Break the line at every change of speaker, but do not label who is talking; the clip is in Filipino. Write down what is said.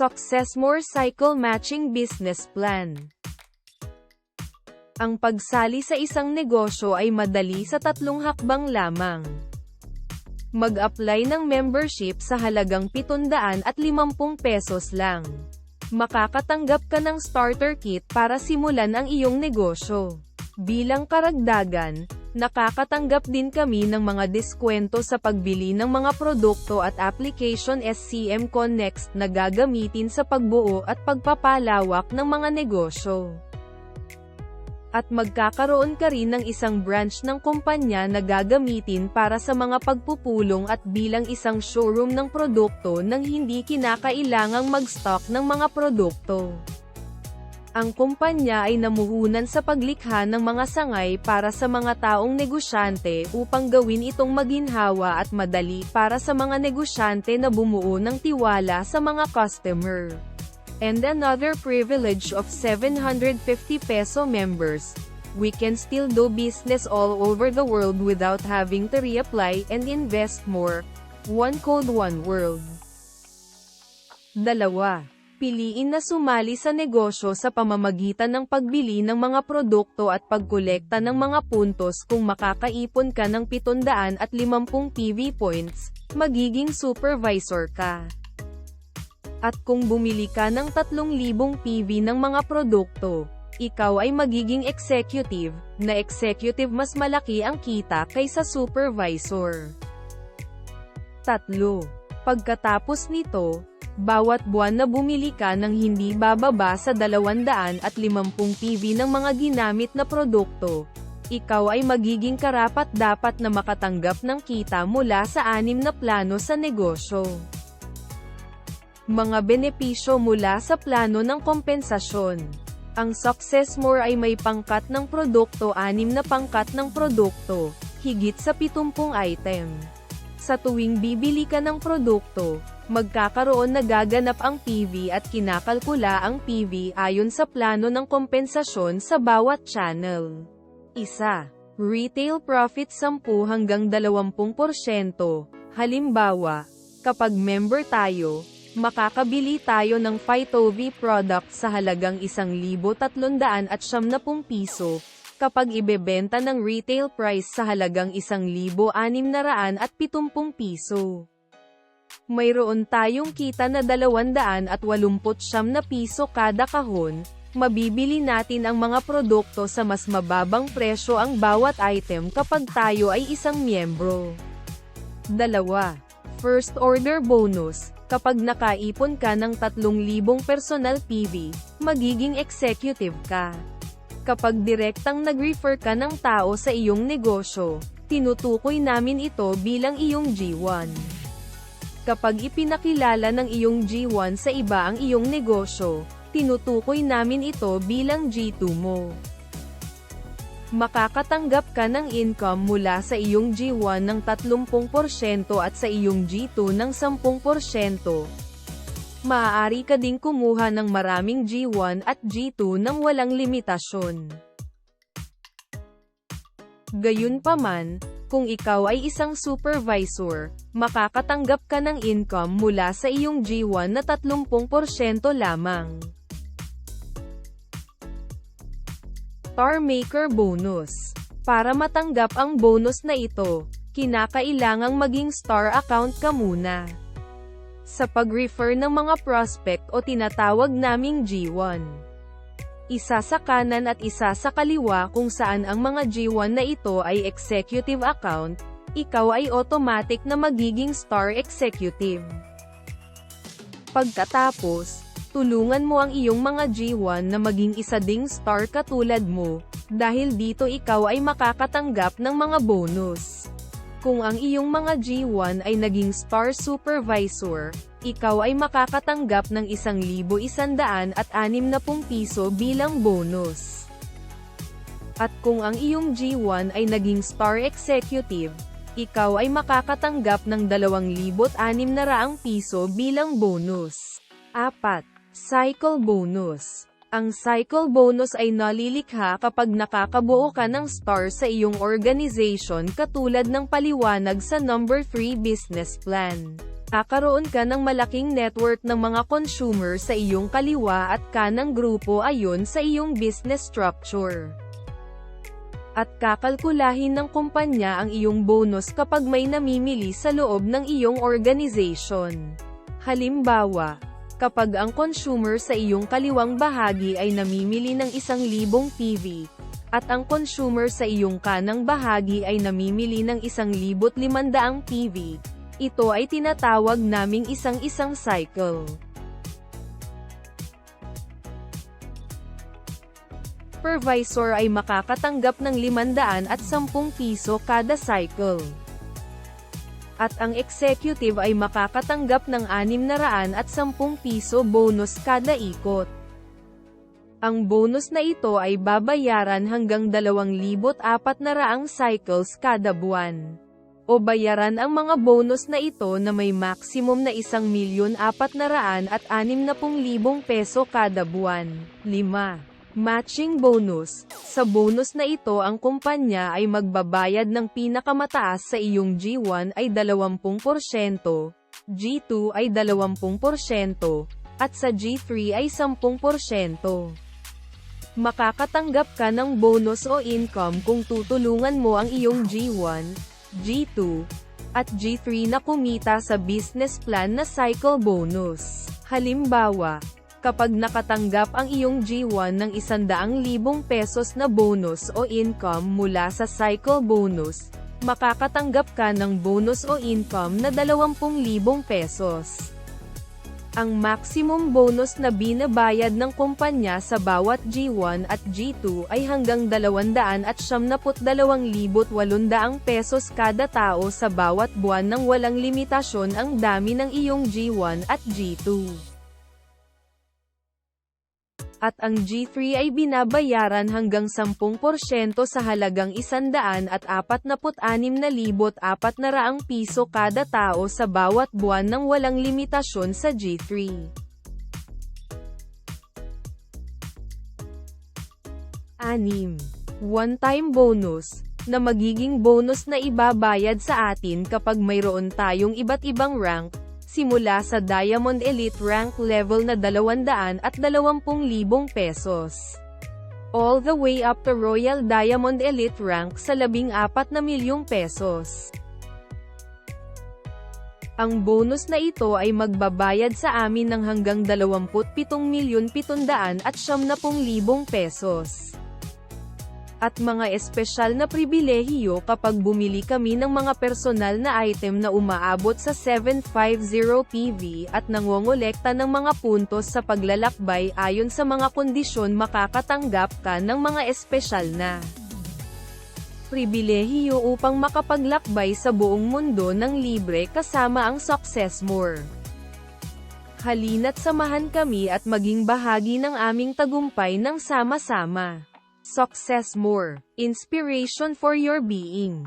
Successmore Cycle Matching Business Plan. Ang pagsali sa isang negosyo ay madali sa 3 hakbang lamang. Mag-apply ng membership sa halagang 750 pesos lang. Makakatanggap ka ng starter kit para simulan ang iyong negosyo. Bilang karagdagan, nakakatanggap din kami ng mga diskwento sa pagbili ng mga produkto at application SCM Connect na gagamitin sa pagbuo at pagpapalawak ng mga negosyo. At magkakaroon ka rin ng isang branch ng kumpanya na gagamitin para sa mga pagpupulong at bilang isang showroom ng produkto nang hindi kinakailangang mag-stock ng mga produkto. Ang kumpanya ay namuhunan sa paglikha ng mga sangay para sa mga taong negosyante upang gawin itong maginhawa at madali para sa mga negosyante na bumuo ng tiwala sa mga customer. And another privilege of 750 peso members, we can still do business all over the world without having to reapply and invest more. One code, one world. 2. Piliin na sumali sa negosyo sa pamamagitan ng pagbili ng mga produkto at pagkolekta ng mga puntos. Kung makakaipon ka ng 750 PV points, magiging supervisor ka. At kung bumili ka ng 3,000 PV ng mga produkto, ikaw ay magiging executive, na executive mas malaki ang kita kaysa supervisor. 3. Pagkatapos nito, bawat buwan na bumili ka ng hindi bababa sa 250 PV ng mga ginamit na produkto, ikaw ay magiging karapat-dapat na makatanggap ng kita mula sa 6 na plano sa negosyo. Mga benepisyo mula sa plano ng kompensasyon. Ang Successmore ay may pangkat ng produkto, 6 na pangkat ng produkto, higit sa 70 item. Sa tuwing bibili ka ng produkto, magkakaroon na gaganap ang PV at kinakalkula ang PV ayon sa plano ng kompensasyon sa bawat channel. 1. Retail profit 10 hanggang 20%. Halimbawa, kapag member tayo, makakabili tayo ng Phyto-V product sa halagang 1,370 piso, kapag ibebenta ng retail price sa halagang 1,670 piso. Mayroon tayong kita na 289 na piso kada kahon, mabibili natin ang mga produkto sa mas mababang presyo ang bawat item kapag tayo ay isang miyembro. 2. First order bonus. Kapag nakaipon ka ng 3,000 personal PV, magiging executive ka. Kapag direktang nag-refer ka ng tao sa iyong negosyo, tinutukoy namin ito bilang iyong G1. Kapag ipinakilala ng iyong G1 sa iba ang iyong negosyo, tinutukoy namin ito bilang G2 mo. Makakatanggap ka ng income mula sa iyong G1 ng 30% at sa iyong G2 ng 10%. Maaari ka ding kumuha ng maraming G1 at G2 nang walang limitasyon. Gayunpaman, kung ikaw ay isang supervisor, makakatanggap ka ng income mula sa iyong G1 na 30% lamang. Star Maker Bonus. Para matanggap ang bonus na ito, kinakailangang maging star account ka muna. Sa pag-refer ng mga prospect o tinatawag naming G1. Isa sa kanan at isa sa kaliwa kung saan ang mga G1 na ito ay executive account, ikaw ay automatic na magiging star executive. Pagkatapos, tulungan mo ang iyong mga G1 na maging isa ding star katulad mo, dahil dito ikaw ay makakatanggap ng mga bonus. Kung ang iyong mga G1 ay naging star supervisor, ikaw ay makakatanggap ng 1,160 piso bilang bonus. At kung ang iyong G1 ay naging star executive, ikaw ay makakatanggap ng 2,600 piso bilang bonus. 4. Cycle Bonus. Ang cycle bonus ay nalilikha kapag nakakabuo ka ng star sa iyong organization katulad ng paliwanag sa number 3 business plan. Kakaroon ka ng malaking network ng mga consumer sa iyong kaliwa at kanang grupo ayon sa iyong business structure. At kakalkulahin ng kumpanya ang iyong bonus kapag may namimili sa loob ng iyong organization. Halimbawa, kapag ang consumer sa iyong kaliwang bahagi ay namimili ng 1,000 PV, at ang consumer sa iyong kanang bahagi ay namimili ng 1,500 PV, ito ay tinatawag naming isang-isang cycle. Supervisor ay makakatanggap ng 510 piso kada cycle. At ang executive ay makakatanggap ng 610 piso bonus kada ikot. Ang bonus na ito ay babayaran hanggang 2,400 cycles kada buwan. O bayaran ang mga bonus na ito na may maximum na 1,460,000 peso kada buwan. 5. Matching bonus. Sa bonus na ito ang kumpanya ay magbabayad ng pinakamataas sa iyong G1 ay 20%, G2 ay 20%, at sa G3 ay 10%. Makakatanggap ka ng bonus o income kung tutulungan mo ang iyong G1, G2, at G3 na kumita sa business plan na cycle bonus. Halimbawa, kapag nakatanggap ang iyong G1 ng 100,000 pesos na bonus o income mula sa cycle bonus, makakatanggap ka ng bonus o income na 20,000 pesos. Ang maximum bonus na binabayad ng kumpanya sa bawat G1 at G2 ay hanggang 272,800 pesos kada tao sa bawat buwan nang walang limitasyon ang dami ng iyong G1 at G2. At ang G3 ay binabayaran hanggang 10% sa halagang 146,400 piso kada tao sa bawat buwan nang walang limitasyon sa G3. 6. One-time bonus, na magiging bonus na ibabayad sa atin kapag mayroon tayong iba't ibang rank, simula sa Diamond Elite rank level na 220,000 pesos. All the way up to Royal Diamond Elite rank sa 14,000,000 pesos. Ang bonus na ito ay magbabayad sa amin ng hanggang 27,790,000 pesos. At mga espesyal na pribilehiyo kapag bumili kami ng mga personal na item na umaabot sa 750 PV at nangongolekta ng mga puntos sa paglalakbay ayon sa mga kondisyon, makakatanggap ka ng mga espesyal na pribilehiyo upang makapaglakbay sa buong mundo ng libre kasama ang Success More. Halina't samahan kami at maging bahagi ng aming tagumpay ng sama-sama. Success More. Inspiration for your being.